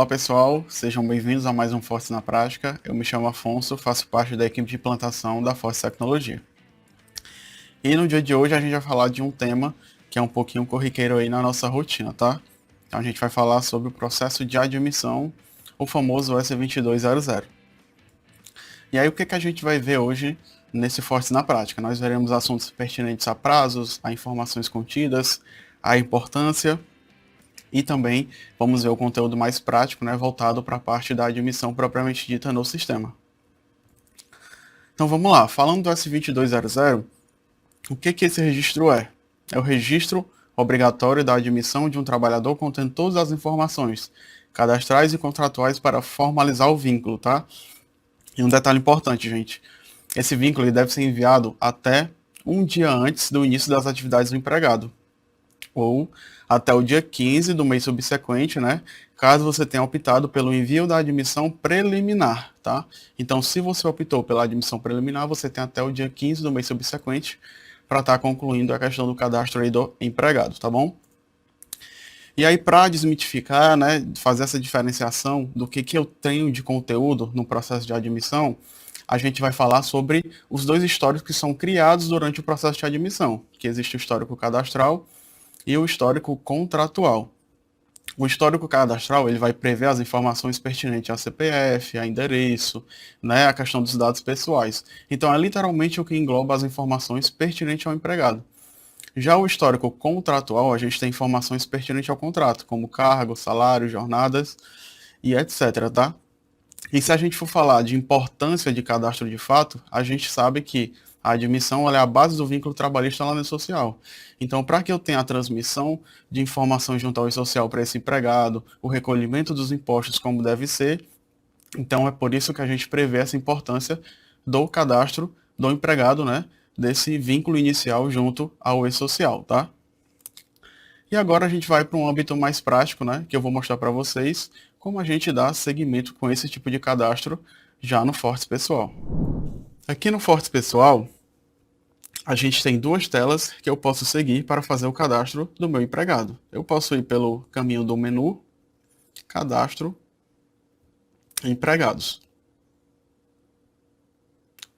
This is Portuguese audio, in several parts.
Pessoal, sejam bem-vindos a mais um Fortes na Prática. Eu me chamo Afonso, faço parte da equipe de implantação da Fortes Tecnologia. E no dia de hoje a gente vai falar de um tema que é um pouquinho corriqueiro aí na nossa rotina, tá? Então a gente vai falar sobre o processo de admissão, o famoso S2200. E aí o que a gente vai ver hoje nesse Fortes na Prática? Nós veremos assuntos pertinentes a prazos, a informações contidas, a importância. E também vamos ver o conteúdo mais prático, né, voltado para a parte da admissão propriamente dita no sistema. Então vamos lá, falando do S2200, o que esse registro é? É o registro obrigatório da admissão de um trabalhador contendo todas as informações cadastrais e contratuais para formalizar o vínculo, tá? E um detalhe importante, gente, esse vínculo ele deve ser enviado até um dia antes do início das atividades do empregado, ou até o dia 15 do mês subsequente, né? Caso você tenha optado pelo envio da admissão preliminar, tá? Então, se você optou pela admissão preliminar, você tem até o dia 15 do mês subsequente para estar concluindo a questão do cadastro aí do empregado, tá bom? E aí, para desmitificar, né, fazer essa diferenciação do que eu tenho de conteúdo no processo de admissão, a gente vai falar sobre os dois históricos que são criados durante o processo de admissão, que existe o histórico cadastral e o histórico contratual. O histórico cadastral ele vai prever as informações pertinentes a CPF, a endereço, né, a questão dos dados pessoais. Então é literalmente o que engloba as informações pertinentes ao empregado. Já o histórico contratual, a gente tem informações pertinentes ao contrato, como cargo, salário, jornadas e etc, tá? E se a gente for falar de importância de cadastro de fato, a gente sabe que a admissão é a base do vínculo trabalhista lá no social. Então, para que eu tenha a transmissão de informações junto ao social para esse empregado, o recolhimento dos impostos como deve ser, então é por isso que a gente prevê essa importância do cadastro do empregado, né? Desse vínculo inicial junto ao e-social, tá? E agora a gente vai para um âmbito mais prático, né? Que eu vou mostrar para vocês como a gente dá seguimento com esse tipo de cadastro já no Fortes Pessoal. Aqui no Fortes Pessoal, a gente tem duas telas que eu posso seguir para fazer o cadastro do meu empregado. Eu posso ir pelo caminho do menu, cadastro, empregados.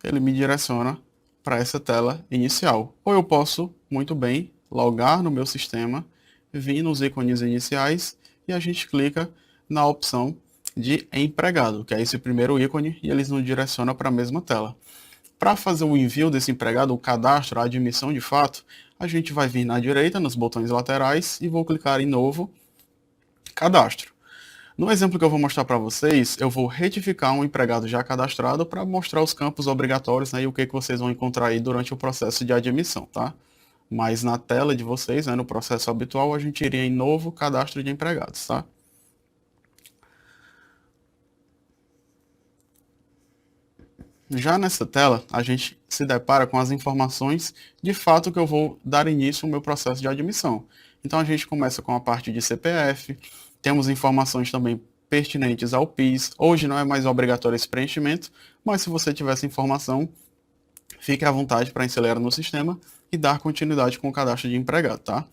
Ele me direciona para essa tela inicial. Ou eu posso, muito bem, logar no meu sistema, vir nos ícones iniciais e a gente clica na opção de empregado, que é esse primeiro ícone, e eles nos direcionam para a mesma tela. Para fazer o envio desse empregado, o cadastro, a admissão de fato, a gente vai vir na direita, nos botões laterais, e vou clicar em novo, cadastro. No exemplo que eu vou mostrar para vocês, eu vou retificar um empregado já cadastrado para mostrar os campos obrigatórios, né, e o que vocês vão encontrar aí durante o processo de admissão, tá? Mas na tela de vocês, né, no processo habitual, a gente iria em novo cadastro de empregados, tá? Já nessa tela, a gente se depara com as informações de fato que eu vou dar início ao meu processo de admissão. Então a gente começa com a parte de CPF, temos informações também pertinentes ao PIS. Hoje não é mais obrigatório esse preenchimento, mas se você tiver essa informação, fique à vontade para inserir no sistema e dar continuidade com o cadastro de empregado, tá?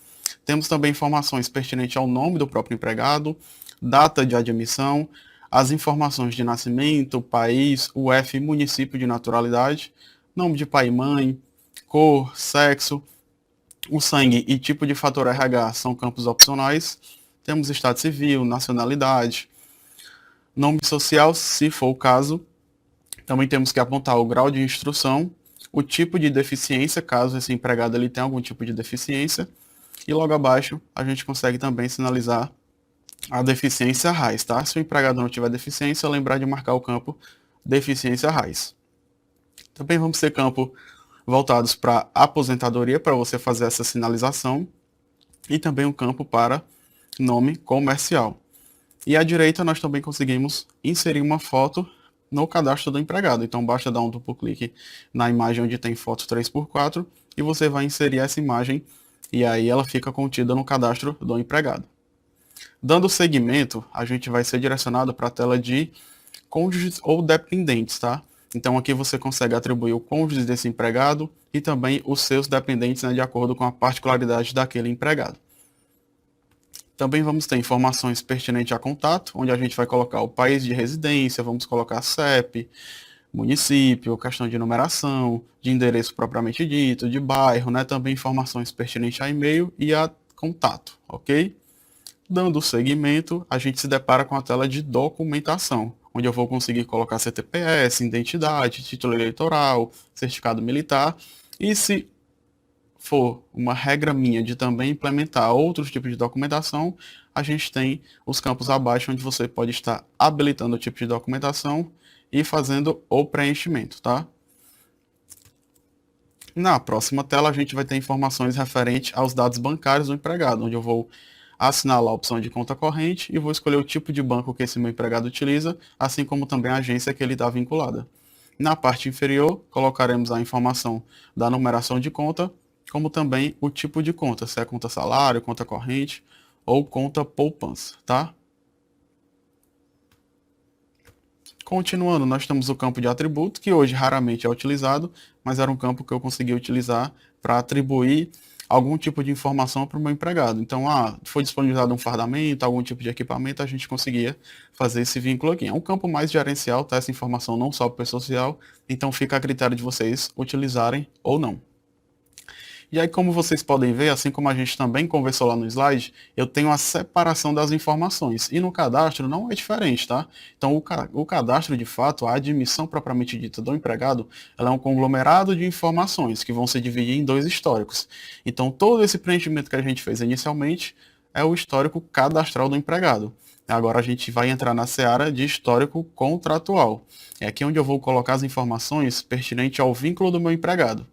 Temos também informações pertinentes ao nome do próprio empregado, data de admissão, as informações de nascimento, país, UF, município de naturalidade, nome de pai e mãe, cor, sexo, o sangue e tipo de fator RH são campos opcionais. Temos estado civil, nacionalidade, nome social, se for o caso. Também temos que apontar o grau de instrução, o tipo de deficiência, caso esse empregado ele tenha algum tipo de deficiência. E logo abaixo, a gente consegue também sinalizar a deficiência RAIS, tá? Se o empregado não tiver deficiência, lembrar de marcar o campo deficiência RAIS. Também vamos ter campo voltados para aposentadoria, para você fazer essa sinalização, e também um campo para nome comercial. E à direita nós também conseguimos inserir uma foto no cadastro do empregado. Então basta dar um duplo clique na imagem onde tem foto 3x4 e você vai inserir essa imagem e aí ela fica contida no cadastro do empregado. Dando seguimento, a gente vai ser direcionado para a tela de cônjuges ou dependentes, tá? Então aqui você consegue atribuir o cônjuge desse empregado e também os seus dependentes, né, de acordo com a particularidade daquele empregado. Também vamos ter informações pertinentes a contato, onde a gente vai colocar o país de residência, vamos colocar CEP, município, questão de numeração, de endereço propriamente dito, de bairro, né? Também informações pertinentes a e-mail e a contato, ok? Dando seguimento, a gente se depara com a tela de documentação, onde eu vou conseguir colocar CTPS, identidade, título eleitoral, certificado militar, e se for uma regra minha de também implementar outros tipos de documentação, a gente tem os campos abaixo onde você pode estar habilitando o tipo de documentação e fazendo o preenchimento, tá? Na próxima tela, a gente vai ter informações referentes aos dados bancários do empregado, onde eu vou assinalar a opção de conta corrente e vou escolher o tipo de banco que esse meu empregado utiliza, assim como também a agência que ele está vinculada. Na parte inferior, colocaremos a informação da numeração de conta, como também o tipo de conta, se é conta salário, conta corrente ou conta poupança, tá? Continuando, nós temos o campo de atributo, que hoje raramente é utilizado, mas era um campo que eu consegui utilizar para atribuir algum tipo de informação para o meu empregado. Então, foi disponibilizado um fardamento, algum tipo de equipamento, a gente conseguia fazer esse vínculo aqui. É um campo mais gerencial, tá? Essa informação não só para o social, então fica a critério de vocês utilizarem ou não. E aí, como vocês podem ver, assim como a gente também conversou lá no slide, eu tenho a separação das informações. E no cadastro não é diferente, tá? Então, o cadastro, de fato, a admissão propriamente dita do empregado, ela é um conglomerado de informações que vão se dividir em dois históricos. Então, todo esse preenchimento que a gente fez inicialmente é o histórico cadastral do empregado. Agora a gente vai entrar na seara de histórico contratual. É aqui onde eu vou colocar as informações pertinentes ao vínculo do meu empregado.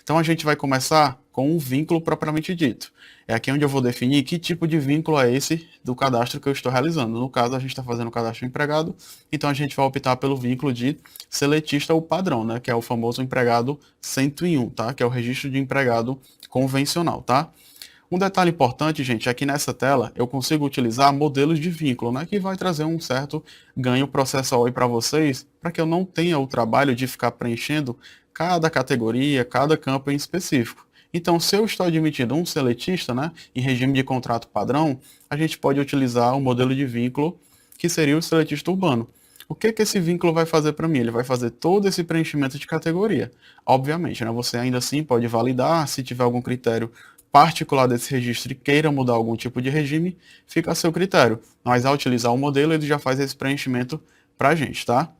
Então a gente vai começar com um vínculo propriamente dito. É aqui onde eu vou definir que tipo de vínculo é esse do cadastro que eu estou realizando. No caso, a gente está fazendo o cadastro empregado, então a gente vai optar pelo vínculo de seletista ou padrão, né? Que é o famoso empregado 101, tá? Que é o registro de empregado convencional, tá? Um detalhe importante, gente, é que nessa tela eu consigo utilizar modelos de vínculo, né, que vai trazer um certo ganho processual aí para vocês, para que eu não tenha o trabalho de ficar preenchendo cada categoria, cada campo em específico. Então, se eu estou admitindo um seletista, né, em regime de contrato padrão, a gente pode utilizar o modelo de vínculo que seria o seletista urbano. O que esse vínculo vai fazer para mim? Ele vai fazer todo esse preenchimento de categoria. Obviamente, né, você ainda assim pode validar, se tiver algum critério particular desse registro e queira mudar algum tipo de regime, fica a seu critério. Mas ao utilizar o modelo, ele já faz esse preenchimento para a gente, tá?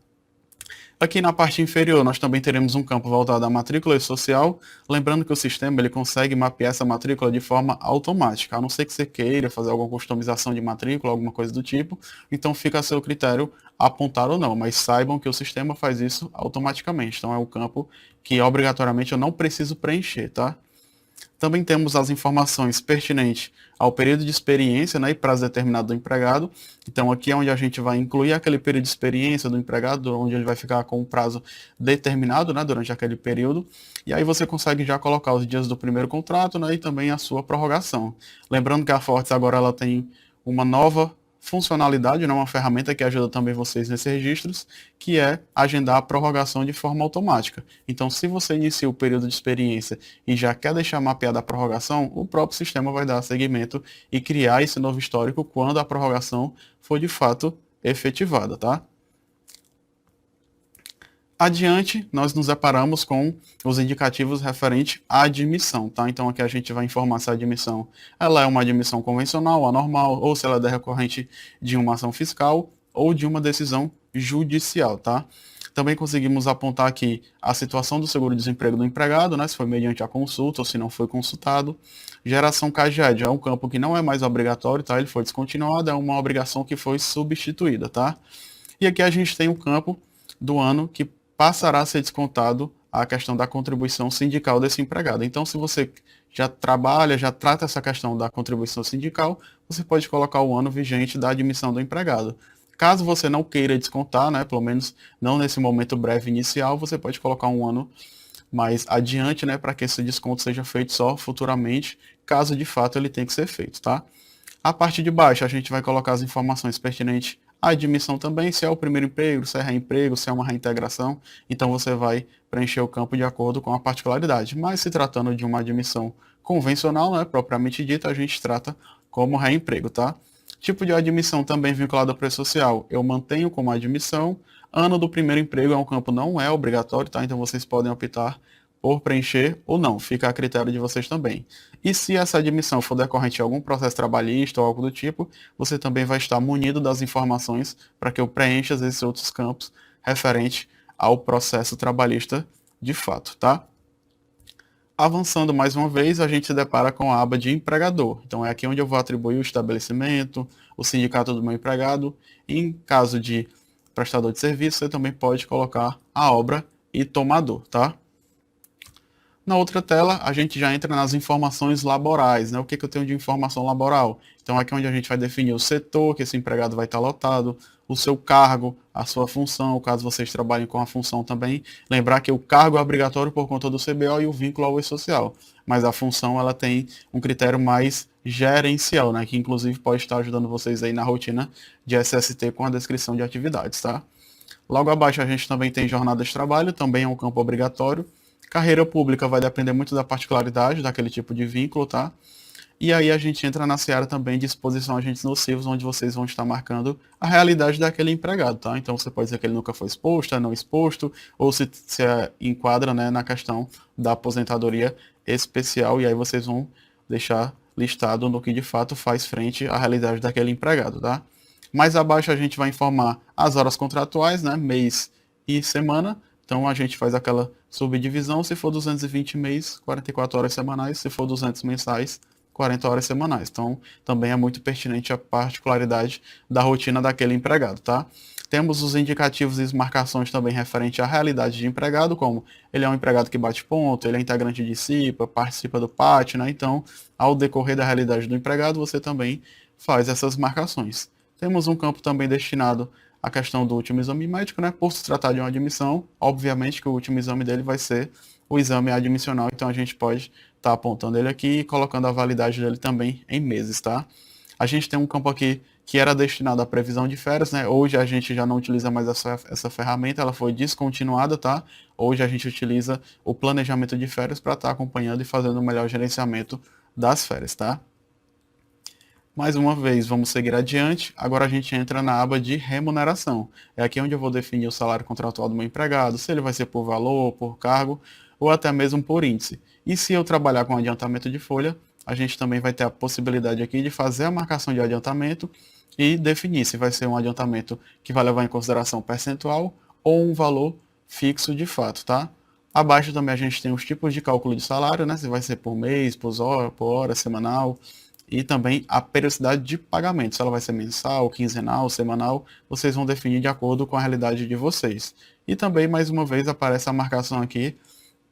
Aqui na parte inferior, nós também teremos um campo voltado à matrícula e social, lembrando que o sistema ele consegue mapear essa matrícula de forma automática, a não ser que você queira fazer alguma customização de matrícula, alguma coisa do tipo, então fica a seu critério apontar ou não, mas saibam que o sistema faz isso automaticamente, então é o campo que obrigatoriamente eu não preciso preencher, tá? Também temos as informações pertinentes ao período de experiência, né, e prazo determinado do empregado. Então, aqui é onde a gente vai incluir aquele período de experiência do empregado, onde ele vai ficar com um prazo determinado, né, durante aquele período. E aí você consegue já colocar os dias do primeiro contrato, né, e também a sua prorrogação. Lembrando que a Fortes agora ela tem uma nova funcionalidade, né, uma ferramenta que ajuda também vocês nesses registros, que é agendar a prorrogação de forma automática. Então, se você inicia o período de experiência e já quer deixar mapeada a prorrogação, o próprio sistema vai dar seguimento e criar esse novo histórico quando a prorrogação for de fato efetivada, tá? Adiante, nós nos deparamos com os indicativos referentes à admissão, tá? Então aqui a gente vai informar se a admissão ela é uma admissão convencional, anormal, ou se ela é decorrente de uma ação fiscal ou de uma decisão judicial, tá? Também conseguimos apontar aqui a situação do seguro-desemprego do empregado, né? Se foi mediante a consulta ou se não foi consultado. Geração CAGED é um campo que não é mais obrigatório, tá? Ele foi descontinuado, é uma obrigação que foi substituída, tá? E aqui a gente tem o campo do ano que passará a ser descontado a questão da contribuição sindical desse empregado. Então, se você já trabalha, já trata essa questão da contribuição sindical, você pode colocar o ano vigente da admissão do empregado. Caso você não queira descontar, né, pelo menos não nesse momento breve inicial, você pode colocar um ano mais adiante, né, para que esse desconto seja feito só futuramente, caso de fato ele tenha que ser feito, tá? A parte de baixo, a gente vai colocar as informações pertinentes à admissão também, se é o primeiro emprego, se é reemprego, se é uma reintegração. Então você vai preencher o campo de acordo com a particularidade. Mas se tratando de uma admissão convencional, né, propriamente dita, a gente trata como reemprego, tá? Tipo de admissão também vinculado ao preço social, eu mantenho como admissão. Ano do primeiro emprego é um campo não é obrigatório, tá? Então vocês podem optar por preencher ou não, fica a critério de vocês também. E se essa admissão for decorrente de algum processo trabalhista ou algo do tipo, você também vai estar munido das informações para que eu preencha esses outros campos referente ao processo trabalhista de fato, tá? Avançando mais uma vez, a gente se depara com a aba de empregador. Então é aqui onde eu vou atribuir o estabelecimento, o sindicato do meu empregado. Em caso de prestador de serviço, você também pode colocar a obra e tomador, tá? Na outra tela, a gente já entra nas informações laborais, né? O que eu tenho de informação laboral? Então, aqui é onde a gente vai definir o setor que esse empregado vai estar lotado, o seu cargo, a sua função, caso vocês trabalhem com a função também. Lembrar que o cargo é obrigatório por conta do CBO e o vínculo ao E-Social, mas a função ela tem um critério mais gerencial, né? Que inclusive pode estar ajudando vocês aí na rotina de SST com a descrição de atividades, tá? Logo abaixo a gente também tem jornada de trabalho, também é um campo obrigatório. Carreira pública vai depender muito da particularidade daquele tipo de vínculo, tá? E aí a gente entra na seara também de exposição a agentes nocivos, onde vocês vão estar marcando a realidade daquele empregado, tá? Então você pode dizer que ele nunca foi exposto, é não exposto, ou se enquadra, né, na questão da aposentadoria especial, e aí vocês vão deixar listado no que de fato faz frente à realidade daquele empregado, tá? Mais abaixo a gente vai informar as horas contratuais, né, mês e semana. Então a gente faz aquela subdivisão, se for 220 mês, 44 horas semanais, se for 200 mensais, 40 horas semanais. Então também é muito pertinente a particularidade da rotina daquele empregado, tá? Temos os indicativos e as marcações também referente à realidade de empregado, como ele é um empregado que bate ponto, ele é integrante de CIPA, participa do PAT, né? Então, ao decorrer da realidade do empregado, você também faz essas marcações. Temos um campo também destinado à questão do último exame médico, né? Por se tratar de uma admissão, obviamente que o último exame dele vai ser o exame admissional, então a gente pode estar apontando ele aqui e colocando a validade dele também em meses, tá? A gente tem um campo aqui que era destinado à previsão de férias, né? Hoje a gente já não utiliza mais essa ferramenta, ela foi descontinuada, tá? Hoje a gente utiliza o planejamento de férias para estar acompanhando e fazendo o melhor gerenciamento das férias, tá? Mais uma vez, vamos seguir adiante. Agora a gente entra na aba de remuneração. É aqui onde eu vou definir o salário contratual do meu empregado, se ele vai ser por valor, por cargo ou até mesmo por índice. E se eu trabalhar com adiantamento de folha, a gente também vai ter a possibilidade aqui de fazer a marcação de adiantamento e definir se vai ser um adiantamento que vai levar em consideração percentual ou um valor fixo de fato, tá? Abaixo também a gente tem os tipos de cálculo de salário, né? Se vai ser por mês, por hora, semanal, e também a periodicidade de pagamento, se ela vai ser mensal, quinzenal, semanal, vocês vão definir de acordo com a realidade de vocês. E também, mais uma vez, aparece a marcação aqui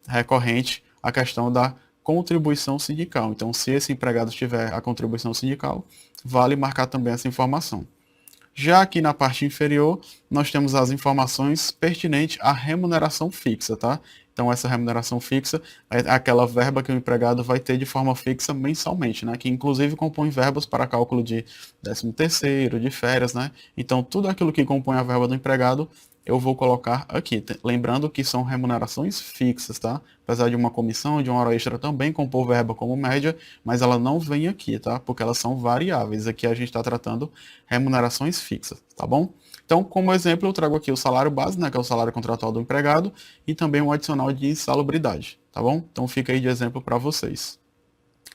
recorrente à questão da contribuição sindical. Então, se esse empregado tiver a contribuição sindical, vale marcar também essa informação. Já aqui na parte inferior, nós temos as informações pertinentes à remuneração fixa, tá? Então, essa remuneração fixa é aquela verba que o empregado vai ter de forma fixa mensalmente, né? Que inclusive compõe verbas para cálculo de 13º, de férias, né? Então, tudo aquilo que compõe a verba do empregado, eu vou colocar aqui. Lembrando que são remunerações fixas, tá? Apesar de uma comissão, de uma hora extra também compor verba como média, mas ela não vem aqui, tá? Porque elas são variáveis. Aqui a gente está tratando remunerações fixas, tá bom? Então, como exemplo, eu trago aqui o salário base, né, que é o salário contratual do empregado, e também um adicional de insalubridade, tá bom? Então fica aí de exemplo para vocês.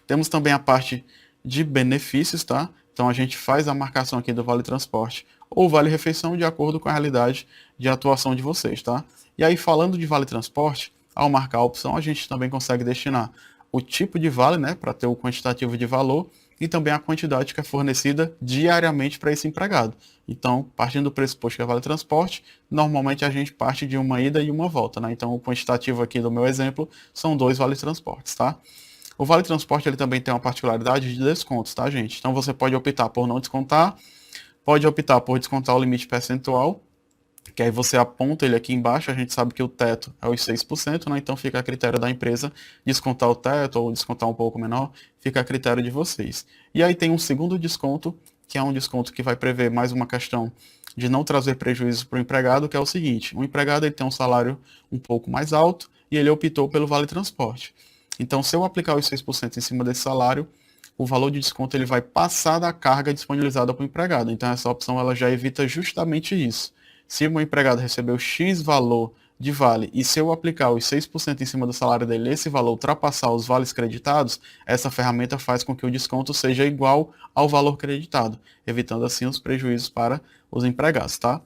Temos também a parte de benefícios, tá? Então a gente faz a marcação aqui do vale transporte ou vale refeição de acordo com a realidade de atuação de vocês, tá? E aí falando de vale transporte, ao marcar a opção, a gente também consegue destinar o tipo de vale, né, para ter o quantitativo de valor e também a quantidade que é fornecida diariamente para esse empregado. Então, partindo do pressuposto que é vale transporte, normalmente a gente parte de uma ida e uma volta, né? Então, o quantitativo aqui do meu exemplo são 2 vale transportes, tá? O vale transporte ele também tem uma particularidade de descontos, tá, gente? Então, você pode optar por não descontar, pode optar por descontar o limite percentual, que aí você aponta ele aqui embaixo, a gente sabe que o teto é os 6%, né? Então fica a critério da empresa descontar o teto ou descontar um pouco menor, fica a critério de vocês. E aí tem um segundo desconto, que é um desconto que vai prever mais uma questão de não trazer prejuízo para o empregado, que é o seguinte, o empregado ele tem um salário um pouco mais alto e ele optou pelo vale transporte. Então, se eu aplicar os 6% em cima desse salário, o valor de desconto ele vai passar da carga disponibilizada para o empregado. Então essa opção ela já evita justamente isso. Se o meu empregado recebeu X valor de vale e se eu aplicar os 6% em cima do salário dele, esse valor ultrapassar os vales creditados, essa ferramenta faz com que o desconto seja igual ao valor creditado, evitando assim os prejuízos para os empregados, tá?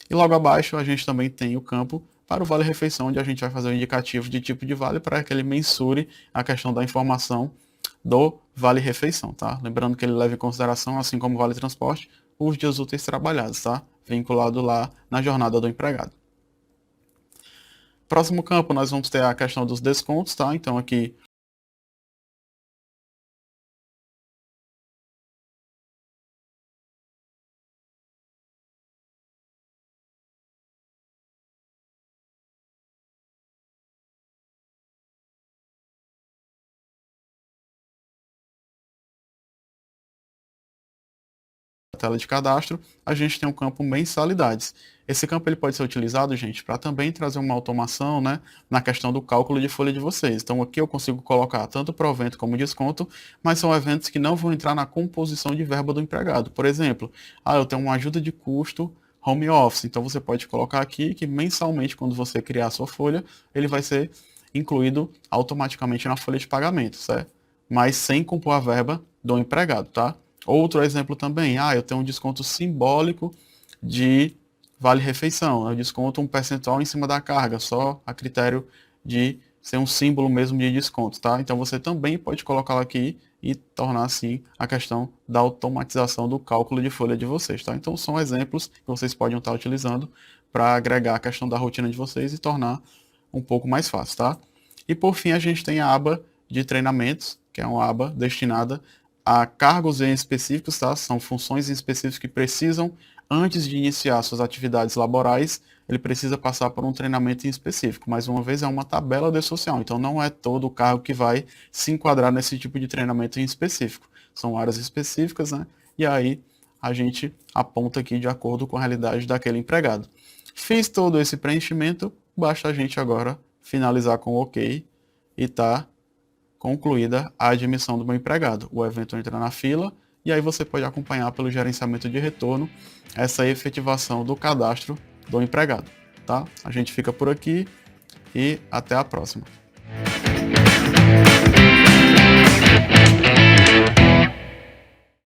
E logo abaixo a gente também tem o campo para o Vale Refeição, onde a gente vai fazer um indicativo de tipo de vale para que ele mensure a questão da informação do Vale Refeição, tá? Lembrando que ele leva em consideração, assim como o Vale Transporte, os dias úteis trabalhados, tá? Vinculado lá na jornada do empregado. Próximo campo, nós vamos ter a questão dos descontos, tá? Então aqui na tela de cadastro, a gente tem o campo mensalidades. Esse campo ele pode ser utilizado, gente, para também trazer uma automação, né, na questão do cálculo de folha de vocês. Então aqui eu consigo colocar tanto provento como desconto, mas são eventos que não vão entrar na composição de verba do empregado. Por exemplo, eu tenho uma ajuda de custo home office, então você pode colocar aqui que mensalmente, quando você criar a sua folha, ele vai ser incluído automaticamente na folha de pagamento, certo? Mas sem compor a verba do empregado, tá? Outro exemplo também, eu tenho um desconto simbólico de vale-refeição, eu desconto um percentual em cima da carga, só a critério de ser um símbolo mesmo de desconto, tá? Então você também pode colocá-lo aqui e tornar assim a questão da automatização do cálculo de folha de vocês, tá? Então são exemplos que vocês podem estar utilizando para agregar a questão da rotina de vocês e tornar um pouco mais fácil, tá? E por fim a gente tem a aba de treinamentos, que é uma aba destinada a cargos em específicos, tá? São funções em específicos que precisam, antes de iniciar suas atividades laborais, ele precisa passar por um treinamento em específico. Mais uma vez, é uma tabela de social, então não é todo o cargo que vai se enquadrar nesse tipo de treinamento em específico. São áreas específicas, né? E aí a gente aponta aqui de acordo com a realidade daquele empregado. Fiz todo esse preenchimento, basta a gente agora finalizar com OK e tá concluída a admissão do meu empregado. O evento entra na fila e aí você pode acompanhar pelo gerenciamento de retorno essa efetivação do cadastro do empregado, tá? A gente fica por aqui e até a próxima.